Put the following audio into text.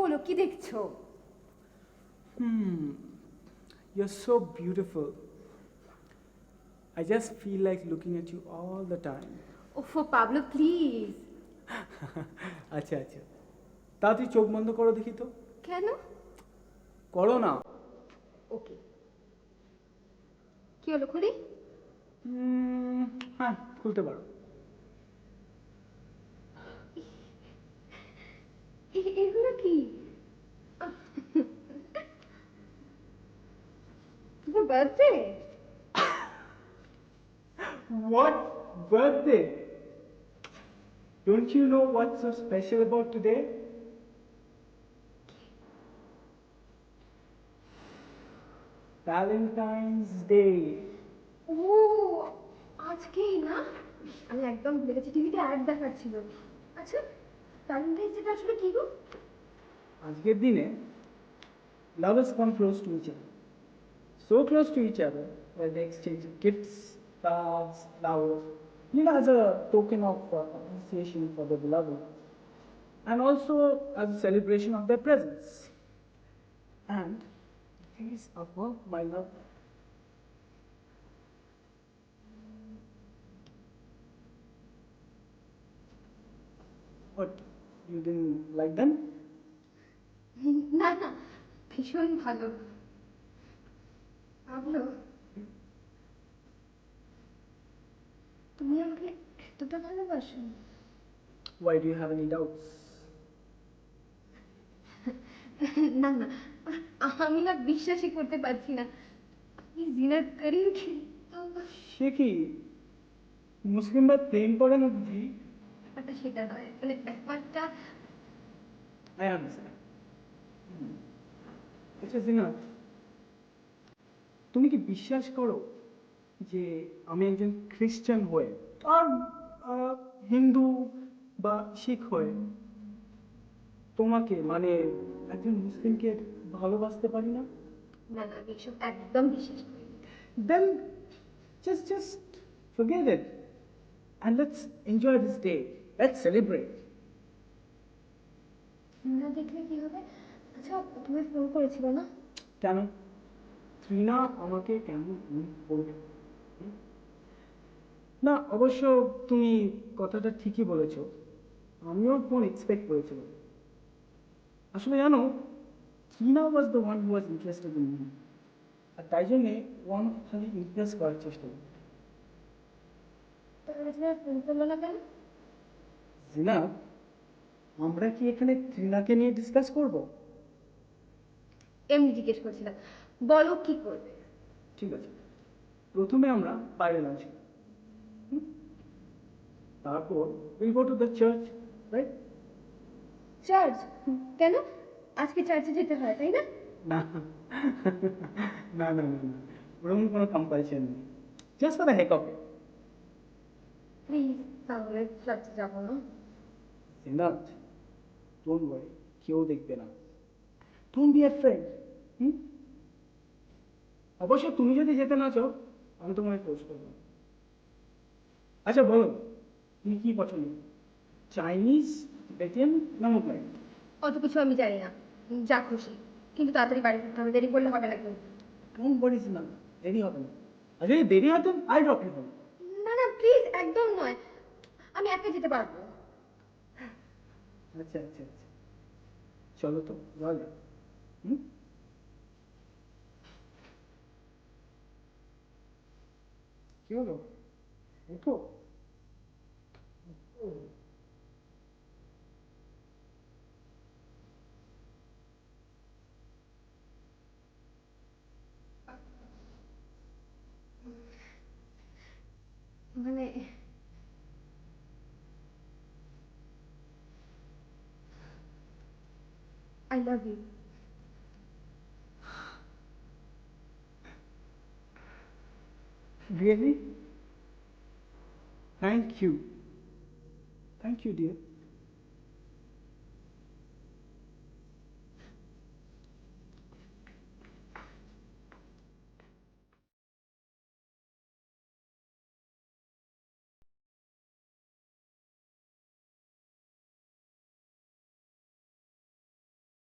হলো, কি দেখছো? You're so beautiful. I just feel like looking at you all the time. ওফো Pablo please. আচ্ছা আচ্ছা, তাড়াতাড়ি চোখ বন্ধ করো দেখি তো। কেন? করো না। ওকে, কি হলো, খুলি? হ্যাঁ, খুলতে পারো। এগুলো কি? তোমার birthday? What birthday? Don't you know what's so special about today? Valentine's Day. ও আজকেই না? আমি একদম ভুলে গেছি, টিভিতে অ্যাড দেখাচ্ছিল। আচ্ছা, ভ্যালেন্টাইন্স ডেটা আসলে কি গো? আজকের দিনে lovers come close to each other. So close to each other that they exchange gifts, cards, flowers, as a token of appreciation for the beloved, and also as a celebration of their presence. And these are for my love. What? You didn't like them? না না, ভীষণ ভালো। ভাবলো তুমি আমাকে এতটা ভালোবাসো? Why do you have any doubts? না না, আমি না বিশ্বাসই করতে পারছি না। আপনি জিনাত করিম কিন্তু সে কি মুসলিমরা প্রেম করে না বুঝি? ব্যাপারটা সেটা নয়, মানে ব্যাপারটা I understand. আচ্ছা জিনা, তুমি কি বিশ্বাস করো যে আমি একজন খ্রিস্টান হয়ে আর হিন্দু বা শিখ হয়ে তোমাকে মানে একজন মুসলিমকে ভালোবাসতে পারি না? না না, আমি এসব একদম বিশ্বাস করি না। Then just forget it and let's enjoy this day. Let's celebrate. না দেখলে কি হবে? আচ্ছা, তুমি ফোন করেছিল না? কেন? ত্রিনা আমাকে কেন ফোন করবে? না অবশ্য তুমি কথাটা ঠিকই বলেছ, আমিও ফোন এক্সপেক্ট করেছিলাম। আসলে জানো, Tina was the one who was interested in me, আর তাই জন্যে ওয়ান খালি ইমপ্রেস করার চেষ্টা করি। তাহলে তুমি ফোন করলো না কেন? জিনা, আমরা কি এখানে ত্রিনাকে নিয়ে ডিসকাস করব? এমনি জিজ্ঞেস করছিলাম, বলো কি করবে? ঠিক আছে, প্রথমে আমরা বাইরে লাঞ্চ করি, তারপর will go to the church, right? Church? কেন? আজকে চার্চে যেতে হয় তাই না? না না না না না, ওরকম কোনো কম্পালশন নেই, just for the Heck of it. Please, তাহলে চার্চে যাবো না। সিদ্ধার্থ, ডোন্ট ওয়ারি, কেউ দেখবে না, ডোন্ট বি অ্যাফ্রেড। অবশ্য তুমি যদি যেতে না চাও, আমি তোমায় ফোর্স করবো না। আচ্ছা বলো, তুমি কি পছন্দ, চাইনিজ, টিবেটিয়ান না মোগলাই? অত কিছু আমি জানি না, যা খুশি, কিন্তু তাড়াতাড়ি বাড়ি ফিরতে হবে, দেরি করলে হবে না কিন্তু। ডোন্ট ওয়ারি না, দেরি হবে না, আর যদি দেরি হয় তো আই ড্রপ ইউ হোম। না না প্লিজ, একদম নয়, আমি একা যেতে পারবো। আচ্ছা আচ্ছা আচ্ছা, চলো তো যাওয়া যাক। হুম, কি হলো, উঠো। মানে I love you. Really? Thank you, thank you deer.